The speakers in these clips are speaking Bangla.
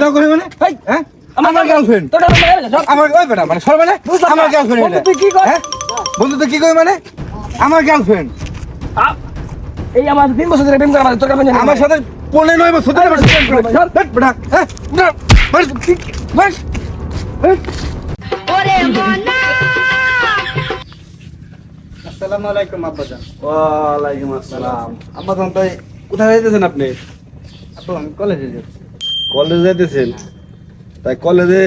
দাও করে মানে হ্যাঁ আমার গার্লফ্রেন্ড আমার ওই বেটা মানে সর মানে আমার গার্লফ্রেন্ড এটা তুই কি কর বন্ধু তো কি কই মানে আমার গার্লফ্রেন্ড এই আমার 3 বছর ধরে প্রেম করে আমার তোর গার্লফ্রেন্ড আমার সাথে 15 বছর ধরে প্রেম করে বেটা হ্যাঁ বাস ওরে মনা আসসালামু আলাইকুম আব্বাজান। ওয়ালাইকুম আসসালাম আব্বা জান তাই কোথায় যাইতেছেন আপনি আব্বা আমি কলেজে যাচ্ছি। কলেজে যাইতেছেন তাই কলেজে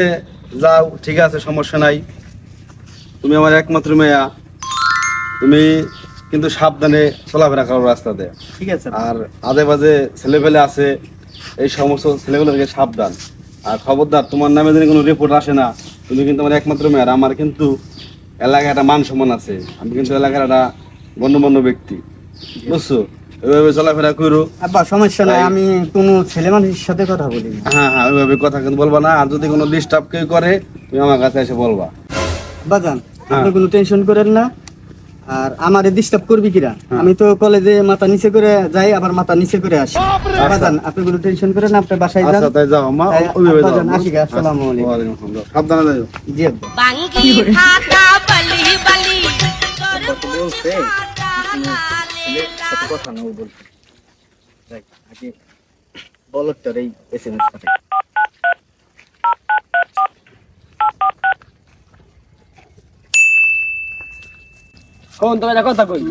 যাও ঠিক আছে সমস্যা নাই তুমি আমার একমাত্র মেয়া তুমি কিন্তু সাবধানে চলাফেরা করো রাস্তাতে ঠিক আছে আর আজে বাজে ছেলেপেলে আছে এই সমস্ত ছেলেগুলোকে সাবধান আর খবরদার তোমার নামে যদি কোনো রিপোর্ট আসে না তুমি কিন্তু আমার একমাত্র মেয়ার আমার কিন্তু এলাকায় একটা মান সম্মান আছে আমি কিন্তু এলাকার একটা গণ্যমান্য ব্যক্তি বুঝছো ওইভাবে চলাফেরা করো আব্বা সমস্যা নাই, তাই- আমি কোনো ছেলে মানুষের সাথে কথা বলি না। হ্যাঁ হ্যাঁ ওইভাবে কথা কিন্তু বলবা না আর যদি কোনো ডিস্টার্ব কেউ করে তুমি আমার কাছে এসে বলবা আব্বাজান হ্যাঁ। আপনি কোনো টেনশন করেন না। আর আমারে ডিস্টার্ব করবি কিরা, হ্যাঁ। আমি তো কলেজে মাথা নিচে করে যাই আবার মাথা নিচে করে আসি। আব্বাজান আপনি কোনো টেনশন করেন না, আপনি বাসায় যান। আচ্ছা তাই যাও মা তাই ওইভাবে যাও আব্বাজান, আসি গে, আসসালামু আলাইকুম। ওয়ালাইকুম আসসালাম সাবধানে যাও জি আব্বা। বাঙ্গি খাতা বলি বলি বলছে ছেলের সাথে কথা না বলছে আগে বলটার এই এসএমএস পাঠাই। কোন তোকে কথা কই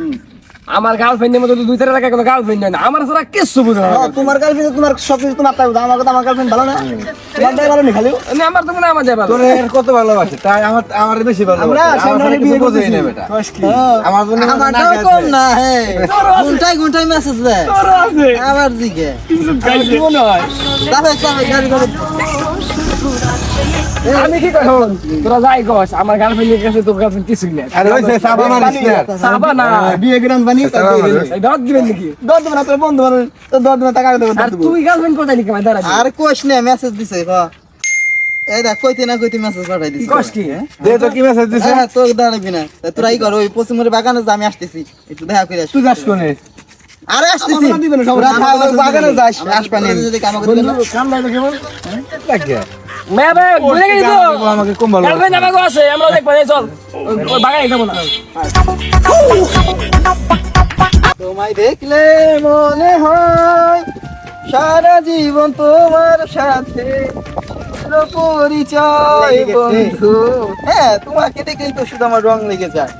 আমার গার্লফ্রেন্ডের মতো দুই চার টাকা কোনো গার্লফ্রেন্ড হয় না আমার সারা কিছু বুঝে না তোমার গার্লফ্রেন্ড তোমার সব কিছু তোমার তাই আমার কথা, আমার গার্লফ্রেন্ড ভালো না, তোমারটাই ভালো নি খালি। আমার তো মনে হয় আমার যাবে তোর এর কত ভালোবাসে তাই আমার বেশি ভালোবাসে আমরা আমার সামনে সাথে বিয়ে কিছু বোঝেই করতেছি। না বেটা হ্যাঁ। আমার জন্য আমারটাও কম না, হ্যাঁ ঘন্টায় ঘন্টায় মেসেজ দেয় তোর আছে আবার দিকে কিছু গাইছি মনে হয় যাবে গাড়ি করে। আমি কি কই তোরা যাই গস আমার গার্লফ্রেন্ডের কাছে তোর গার্লফ্রেন্ড কিছুই না আরে ওই সে সাবা মারিস না সাবা না বিয়ে গ্রাম বানি এই দত দিবেন নাকি দর দেবে না তোর বন্ধু মানুষ তো দর দেবে টাকা দেবে আর তুই গার্লফ্রেন্ড কোথায় লিখে দাঁড়া আর কোশ না মেসেজ দিছে এই দেখ কইতে না কইতে মেসেজ পাঠাই কি দিছে। কস কি দে তো কি মেসেজ দিছে হ্যাঁ তোর দাঁড়াবি না তোরাই কর ওই পশ্চিমের বাগানে যা, আমি আসতেছি একটু দেখা করে আসি। তুই যাস কোনে আরে আসতেছি তোরা বাগানে যাস আসবানি যদি কাম করে বন্ধু কাম নাই কেমন লাগে মে বে বুঝে গেলি তো আমাকে কম ভালো গার্লফ্রেন্ড আমাকে আছে আমরা দেখব এই চল ওই বাগানে যাবো না তোমায় দেখলে মনে হয় সারা জীবন তোমার সাথে হলো পরিচয় বন্ধু। হ্যাঁ তোমাকে দেখলেই তো শুধু আমার রং লেগে যায়।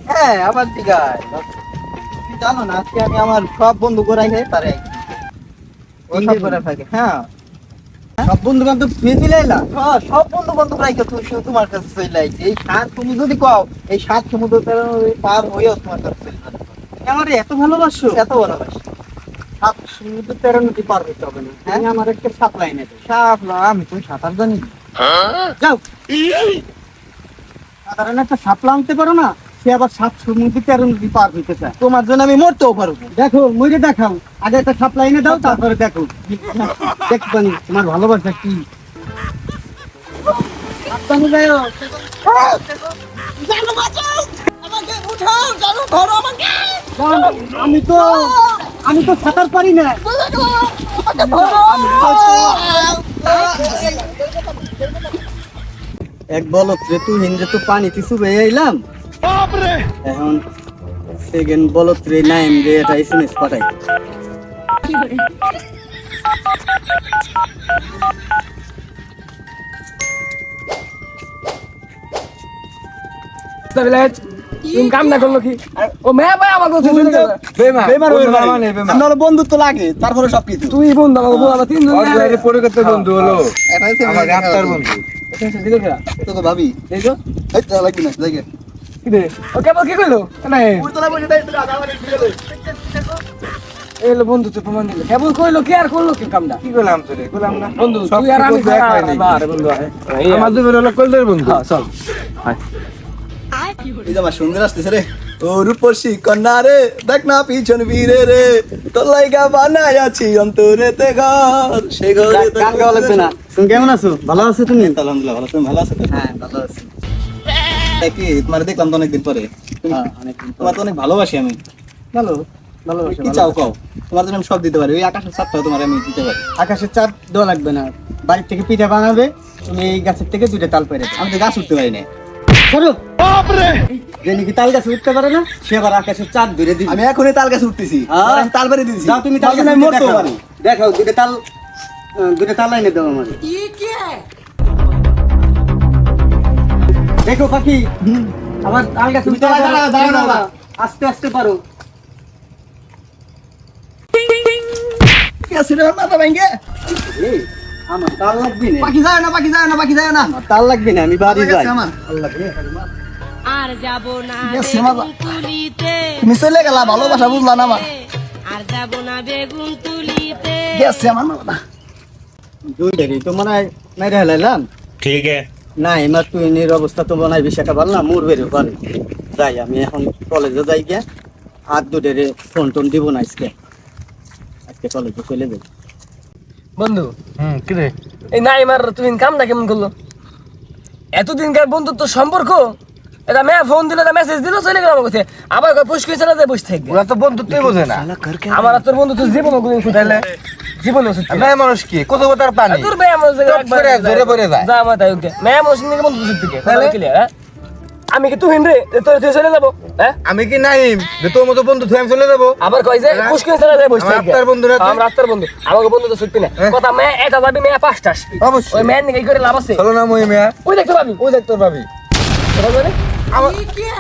হ্যাঁ আবার দিঘায় তুমি জানো না আজকে আমি আমার সব বন্ধু করাই খাই তারে সব করে থাকে। হ্যাঁ সব বন্ধু বান্ধব ফেলে এলাম, হ্যাঁ সব বন্ধু বান্ধব রাইখে তুমি শুধু তোমার কাছে চলে আইছি। এই সাত তুমি যদি কও এই সাত সমুদ্র পার হয়েও তোমার কাছে চলে যাবে। আমার এত ভালোবাসো, এত ভালোবাসো। সাত সমুদ্র 13 নদী পার হইতে হবে না, হ্যাঁ আমার একটা সাপ্লাই নেই। সাপ্লাই আমি তুমি সাঁতার জানি না। যাও সাধারণ একটা সাপলা আনতে পারো না, সে আবার 7 সমুদ্র 13 নদী পার হইতে চায়। তোমার জন্য আমি মরতেও পারবো। দেখো মরে দেখাও, আগে একটা সাপ্লাই এনে দাও তারপরে দেখো দেখবানি তোমার ভালোবাসা কি। সাবধানে যাও। জানো বাঁচাও, আমাকে উঠাও, জানো ধরো আমাকে। আমি তো সাঁতার পারি না। এক বলত রে তুই হিন্দে তো পানি কিছু বেয়ে এলাম এখন সেকেন্ড বলত রে নাইম রে এটা এসএমএস পাঠাই। তুমি কাম না করলো কি ও মে ভাই আমাকে বেমার হয়ে আপনার বন্ধুত্ব লাগে তারপরে সবকিছু। তুই বন্ধু আমাকে বল আমরা তিনজন অর্ধের পরিকল্পিত বন্ধু হলো এটা হচ্ছে আমার আত্মার বন্ধু তোকে ভাবি দেখো এই তো লাগি না দেখে কি রে ও কেবল কি কইলো না উড়তলা বসে দাই তো দাদা মানে ফিরে এলো বন্ধু তো প্রমাণ দিল কেবল কইলো কি আর করলো কি কামটা কি করলাম তোরে করলাম না বন্ধু সব তুই আর আমি কিছু এক হয় নাকি? আরে বন্ধু আমার দুজন হলো কলদের বন্ধু হ্যাঁ চল এই যে আমার সুন্দর আসতেছে রে ও রূপসী কন্যা রে দেখ না পিছন বীরে রে তোর লাইগা বানাই আছি অন্তরেতে ঘর সে ঘরে গান গাওয়া লাগবে না। তুমি কেমন আছো? ভালো আছো তুমি? আলহামদুলিল্লাহ ভালো। তুমি ভালো আছো? হ্যাঁ ভালো আছি। কি তোমার দেখলাম তো অনেকদিন পরে। তোমার তো অনেক ভালোবাসি আমি। ভালো ভালোবাসা কি চাও কও, তোমার জন্য আমি সব দিতে পারি, ওই আকাশের চাঁদটাও তোমার আমি দিতে পারি। আকাশের চাঁদ দেওয়া লাগবে না, বাড়ির থেকে পিঠা বানাবে, তুমি এই গাছের থেকে 2টা তাল পেরে আমি তো গাছ উঠতে পারি না। সরো। যে নাকি তাল গাছে উঠতে পারে না সে আবার আকাশের চাঁদ ধরে দিবে। আমি এখনই তাল গাছে উঠতেছি, হ্যাঁ। আমি তাল বেড়ে দিয়েছি। যাও তুমি তাল গাছে আমি মরতেও দেখাও। পারি। দেখাও 2টা তাল লাইনে দাও আমারে। দেখো পাখি, আমার তাল গাছে উঠতে দাঁড়াও, দাঁড়াও, দাঁড়াও, পারো না। দাঁড়াও। আস্তে আস্তে পারো। গাছের মাথা ভেঙে। এই, আমার তাল লাগবে না, পাখি যায় না, পাখি যায় না, পাখি যায় না। আমার তাল লাগবে না, আমি বাড়ি যাই। আমার আর যাব না গেছে মাথা। বেগুন তুলিতে তুমি চলে গেলা, ভালোবাসা বুঝলা না আমার। আর যাব না বেগুন তুলিতে গেছে আমার মাথা। 2টারই তো মনে হয় নাই হেলাইলাম। ठीक है না এবার তুই নির অবস্থা তো মনে হয় বিশাখা পারল না, মুর বেরো পারে। যাই আমি এখন কলেজে যাই গিয়া, আর 2টারে ফোন টোন দিব না আজকে কলেজে চলে যাই। বন্ধু কি রে এই নাইমার তুই কামটা কেমন করলো? এতদিনকার বন্ধুত্ব সম্পর্ক, এটা মেয়ে ফোন দিল, এটা মেসেজ দিল, চলে গেল আমার কাছে, আবার পুষ্কি চলে যায় বসে থাকবে। ওরা তো বন্ধুত্বই বোঝে না। আমার আর তোর বন্ধু তো জীবনে কোনদিন শুধাইলে জীবনে শুধু মেয়ে মানুষ কি কত তার পানি তোর মেয়ে মানুষ টপ করে জোরে পড়ে যায়। যা আমার তাই ওকে মেয়ে মানুষ নিয়ে বন্ধু শুধু থেকে ক্লিয়ার। হ্যাঁ আমি কি তুই রে তোর তুই চলে যাবো? হ্যাঁ আমি কি নাইম যে তোর মতো বন্ধু তুই আমি চলে যাবো? আবার কই যে পুষ্কি চলে যায় বসে আমার থাকবে। আত্মার বন্ধু না তুই? আমার আত্মার বন্ধু, আমাকে বন্ধু তো ছুটবি না। হ্যাঁ। কথা মেয়ে এটা যাবি, মেয়ে 5টা আসবি। অবশ্যই। ওই মেয়ে নিয়ে কি করে লাভ আছে? চলো না মই মেয়া, ওই দেখতে পাবি, ওই দেখ তোর ভাবি। কথা বলে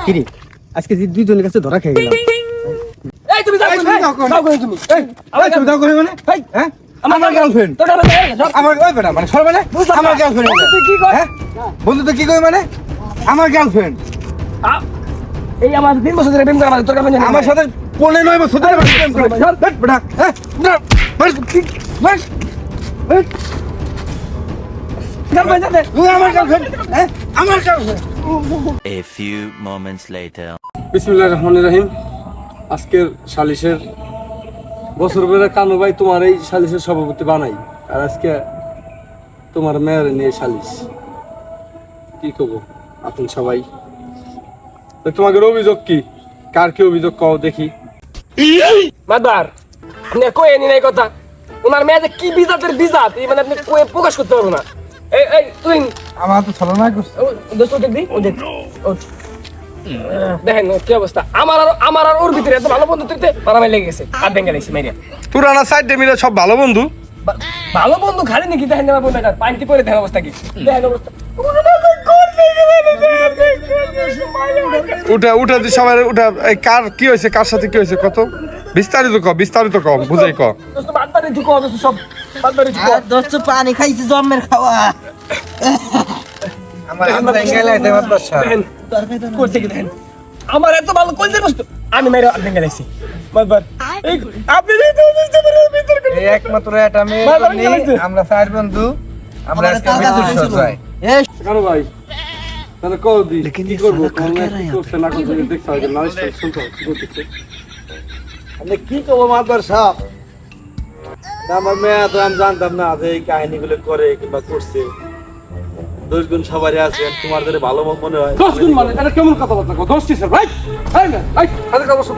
কিরে আজকে যে 2জনের কাছে ধরা খেয়ে গেলাম। এই তুমি যাও, এই, তুমি যাও, যাও কই তুমি? এই এই, তুমি দাও করে মানে? এই হ্যাঁ? আমার girlfriend। তোর আমার girlfriend। আমার ওই বেটা মানে সর মানে আমার গার্লফ্রেন্ড। তুই কি কর? হ্যাঁ? বন্ধু তো কি কই মানে? আমার গার্লফ্রেন্ড এই আমার 3 বছর ধরে প্রেম করা মানে তোর কাছে জানি আমার সাথে 15 বছর ধরে প্রেম করে। দেখ বেটা, হ্যাঁ? বাস, বাস, বাস। girlfriend জানে। তুই আমার গার্লফ্রেন্ড, হ্যাঁ? আমার girlfriend. A few moments later বিসমিল্লাহির রহমানির রহিম। আজকের সালিশের বছর বেড়ে কানু ভাই তোমার এই সালিশের সভাপতি বানাই, আর আজকে তোমার মেয়ের নিয়ে সালিশ। কি করবো আপনি সবাই? তো তোমাদের অভিযোগ কি? কার কি অভিযোগ কও দেখি। মাদার আপনি কই এনি নাই কথা, ওনার মেয়ে যে কি বিজাতের বিজাত এই মানে আপনি কই প্রকাশ করতে পারবো না। এই এই তুই আমার তো ছলনা করছে। দোস্ত দেখবি ও দেখ ও দেখেন ওর কি অবস্থা। আমার আর ওর ভিতরে এত ভালো বন্ধু তুইতে মারামারি লেগে গেছে, আর ভেঙে গেছে মেরিয়া। পুরানা সাইডে মিলে সব ভালো বন্ধু। ভালো বন্ধু খালি নাকি? দেখেন আমার বন্ধুটা পানিতে পড়ে দেখেন অবস্থা কি, দেখেন অবস্থা। উঠা উঠা দি সবাই উঠা। এই কার কি হয়েছে, কার সাথে কি হয়েছে কত বিস্তারিত ক বুঝাই ক। দোস্ত বাদবাড়ি ঢুকো, দোস্ত সব বাদবাড়ি ঢুকো। আর দোস্ত পানি খাইছি জন্মের খাওয়া। আমার হাত ভেঙে লাইতে মাত্র সার। দেখেন করছে কি দেখেন, আমার এত ভালো কইছে বস্তু আমি মেরে ভেঙে গেছি। বাদবার এই আপনি যে তো বুঝতে পারেন ভিতর করে এই একমাত্র এটা মেয়ে বাবা, বন্ধু, গেছে। আমরা 4 বন্ধু, আমরা আমার আজকে তাল গাছ মৃত্যুর উঠেছিল। সজ্জায়। কানু ভাই তাহলে কও দি কি করবো? তোমার কি করছে না করছে দেখতে হবে, নালিশ শুনতে হবে কি করতেছে। আমি কি করবো মাতবার সাহেব? আমার মেয়ে তো আমি জানতাম না যে এই কাহিনীগুলো করে কিংবা করছে। 10 গুণ সবারই আছে, তোমার যদি ভালো মনে হয় 10 গুণ মানে এটা কেমন কথাবার্তা কও? 10 কিসের ভাই? এই না এই হাতে কাগজ বসো।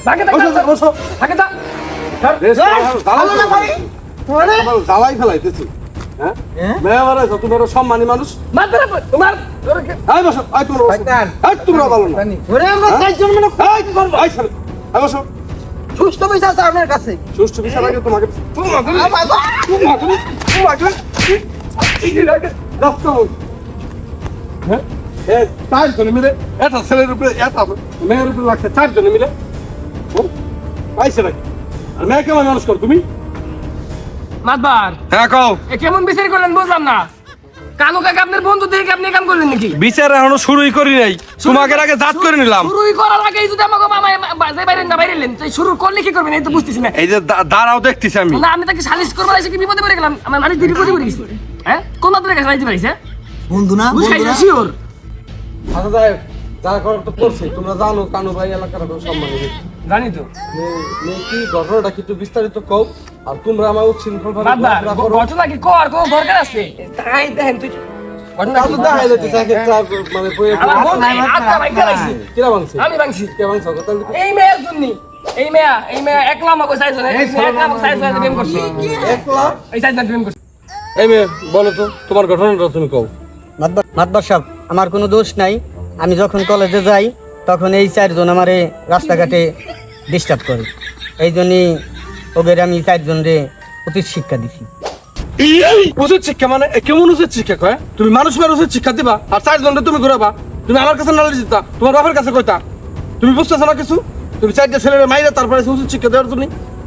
ভাগে বসো। থাকে দা জ্বালাই ফেলাইতেছি। হ্যাঁ মেয়ে আমার তুমি ওরা সম্মানী মানুষ। মাত্র তোমার এই বসো, এই তোমরা বসো। শয়তান। এই তোমরা ভালো না। ওরে আমরা 4 জন মানে এই ছেলে, এই বসো। সুস্থ পয়সা আছে আপনার কাছে। সুষ্ঠু বিচার আগে তোমাকে মিলে এটা ছেলের উপরে এটা মেয়ের উপরে লাগছে 4 জনে মিলে পাইছে নাকি? আর মেয়ে কেমন মানুষ কর তুমি? মাতবার হ্যাঁ কও। এ কেমন বিচার করলেন বুঝলাম না। কানু কাকা আপনার বন্ধু দেখে আপনি কাম করলেন নাকি? বিচার এখনো শুরুই করি নাই, তোমাকে আগে জাত করে নিলাম। শুরুই করার আগে যদি আমাকে মামা বাইরে না বাইরেলেন তাই শুরু করলে কি করবেন এই তো বুঝতেছি না। এই যে দাঁড়াও দেখতেছি আমি। না আমি তাকে সালিশ করবার এসে কি বিপদে পড়ে গেলাম, আমার মানে বিপদে পড়ে গেছি। হ্যাঁ কোন মাত্র কাছে সালিশ পাইছে বন্ধু না, বন্ধু বুঝাইছে না। শিওর। আচ্ছা যাই হোক, যা করার তো করছি। তোমরা জানো কানু ভাই এলাকার কোনো সম্মান নেই। জানি তো মেয়ে কি ঘটনাটা কি একটু বিস্তারিত কও। আর তোমরা আমার উচ্ছৃঙ্খল বাবা ঘটনা কি কর কোনো দরকার আছে? তাই দেখেন তুই ঘটনা তা কি? তো দেখাই যাইতেছে এক একটা মানে আমার বোন আত্মা ভাঙতে লাগছে। কিরা ভাঙছে আমি ভাঙছি। কে ভাঙছে তাহলে এই মেয়ের জন্য এই মেয়ে একলা আমাকে চাইছে না, এই মেয়ে একলা আমাকে চাইছে না, প্রেম করছে। এই চাইছে না, প্রেম করছে। এই মেয়ে বলো তো তোমার ঘটনাটা তুমি কও। মাতবার সাহেব, আমার কোনো দোষ নাই। আমি যখন কলেজে যাই তখন এই চারজন আমারে রাস্তাঘাটে ডিস্টার্ব করে, এই জন্যই ওদের আমি চারজনরে উচিত শিক্ষা দিছি। উচিত শিক্ষা মানে কেমন উচিত শিক্ষা কয়? তুমি মানুষ মেয়ের উচিত শিক্ষা দিবা আর 4 ঘন্টা তুমি ঘুরাবা? তুমি আমার কাছে নালিশ দিতা, তোমার বাপের কাছে কইতা? তুমি বুঝতেছ না কিছু? তুমি 4টা ছেলের মাইরে তারপরে উচিত শিক্ষা দেওয়ার জন্য?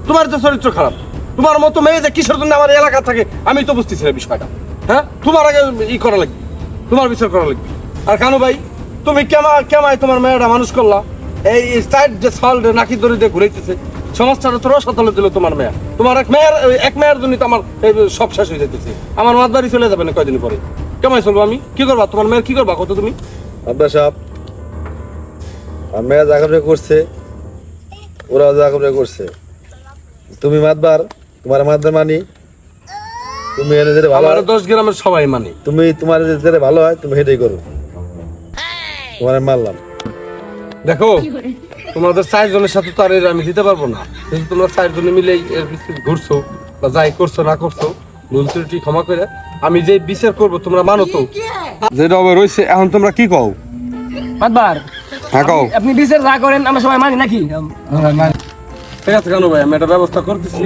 তোমার তো চরিত্র খারাপ। তোমার মতো মেয়ে যে কিসের জন্য আমার এলাকা থাকে আমি তো বুঝতেছি না বিষয়টা। হ্যাঁ, তোমার আগে করা লাগবে, তোমার বিচার করা লাগবে। আর কানু ভাই, তুমি কেমায় তোমার মেয়েটা মানুষ করলা? এই সাইড যে সল্টে নাকি দড়ি দিয়ে ঘুরাইতেছে, সমাজটার তো রসাতলে দিল তোমার মেয়ে। তোমার এক মেয়ের জন্য তো আমার এই সব শেষ হয়ে যেতেছে। আমার মাত বাড়ি চলে যাবে না কয়দিন পরে। কেমন চলবো আমি? কি করবা তোমার মেয়ের, কি করবা কত তুমি? আব্বাস সাহেব, আর মেয়ে যা করে করছে, ওরাও যা করে করছে। তুমি মাতবার, তোমার মাতবার মানি। তুমি এনে যেটা ভালো আমার হয়, 10 গ্রামের সবাই মানে। তুমি তোমার যেটা ভালো হয় তুমি সেটাই করো। তোমার মারলাম। দেখো, তোমাদের 4 জনের সাথে তো আর এর আমি দিতে পারবো না। কিন্তু তোমরা 4 জনে মিলে এর বিচার ঘুরছো বা যাই করছো না করছো, ভুল ত্রুটি ক্ষমা করে আমি যে বিচার করবো তোমরা মানো তো? যেটা হবে রয়েছে, এখন তোমরা কি কও? মাতবার, হ্যাঁ কও। আপনি বিচার যা করেন আমরা সবাই মানি নাকি? ঠিক আছে কানু ভাই, আমি একটা ব্যবস্থা করতেছি।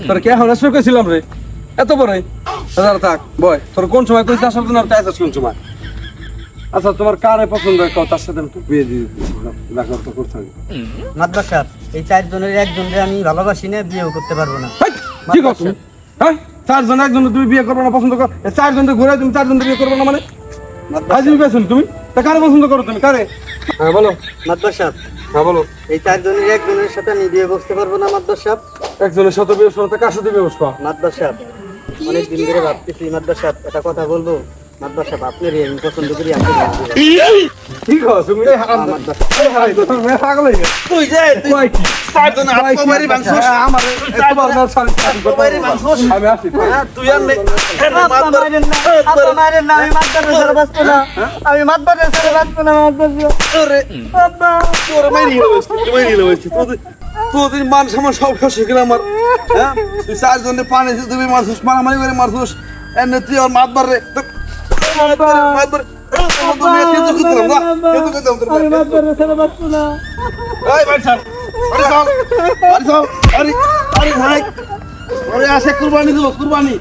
তোর কে এখন আসবে কইছিলাম রে? এত বড় থাক বয়, তোর কোন সময় কইছিস আসার জন্য? আর তাই আসাস কোন সময়? আচ্ছা, তোমার কারে পছন্দ হয় কও, তার সাথে আমি তো বিয়ে দিয়ে দিচ্ছি। দেখা তো করতে হবে। মাতবার সাহেব, এই চারজনের একজনরে আমি ভালোবাসি না, বিয়েও করতে পারবো না। হেই, কি কও তুমি? হ্যাঁ, 4 জন একজন তুমি বিয়ে করবে না, পছন্দ করো? 4 জন ঘুরে তুমি 4 জন বিয়ে করবে না মানে? হাজির পেয়েছেন তুমি? তা কারে পছন্দ করো তুমি? কারে? হ্যাঁ বলো। মাতবার সাহেব, হ্যাঁ বলো। এই চারজনের একজনের সাথে আমি বিয়ে বসতে পারবো না। মাতবার সাহেব, একজনের সাথে বিয়ে করতে, কার সাথে বিয়ে বসবা? মাতবার সাহেব, অনেকদিন ধরে ভাবতেছি মাতবার সাহেব একটা কথা বলবো। মাতবার সাহেব, আপনার আমি পছন্দ করি, আপনি বিয়ে করবেন। কি কও তুমি? এই হারাম মাতবার সাহেব, এই হারাই তো তুমি পাগল হয়ে গেছো। তুই যে কই কি? 4 জন আত্মবাড়ি ভাঙছস। আমার তোমার না সারি আত্মবাড়ি ভাঙছস। আমি আসি। হ্যাঁ, তুই আর নে। আপা মারেন না, আপা মারেন না, আমি মাতবারের সাথে বাঁচবো না, আমি মাতবারের সাথে বাঁচবো না। মাতবার সাহেব, তোরে আপা, তোর মাইরি হইছে। তোদের মান সম্মান সব শেষ হয়ে গেল আমার। হ্যাঁ, তুই 4 জনে পানি তুমি মারছস, মারামারি করে মারছস। এনে তুই আর মাতবার রে। মাতবার আমি মাতবারের সাথে বাঁচবো না। আরে আসে কুরবানি দেবো, কুরবানি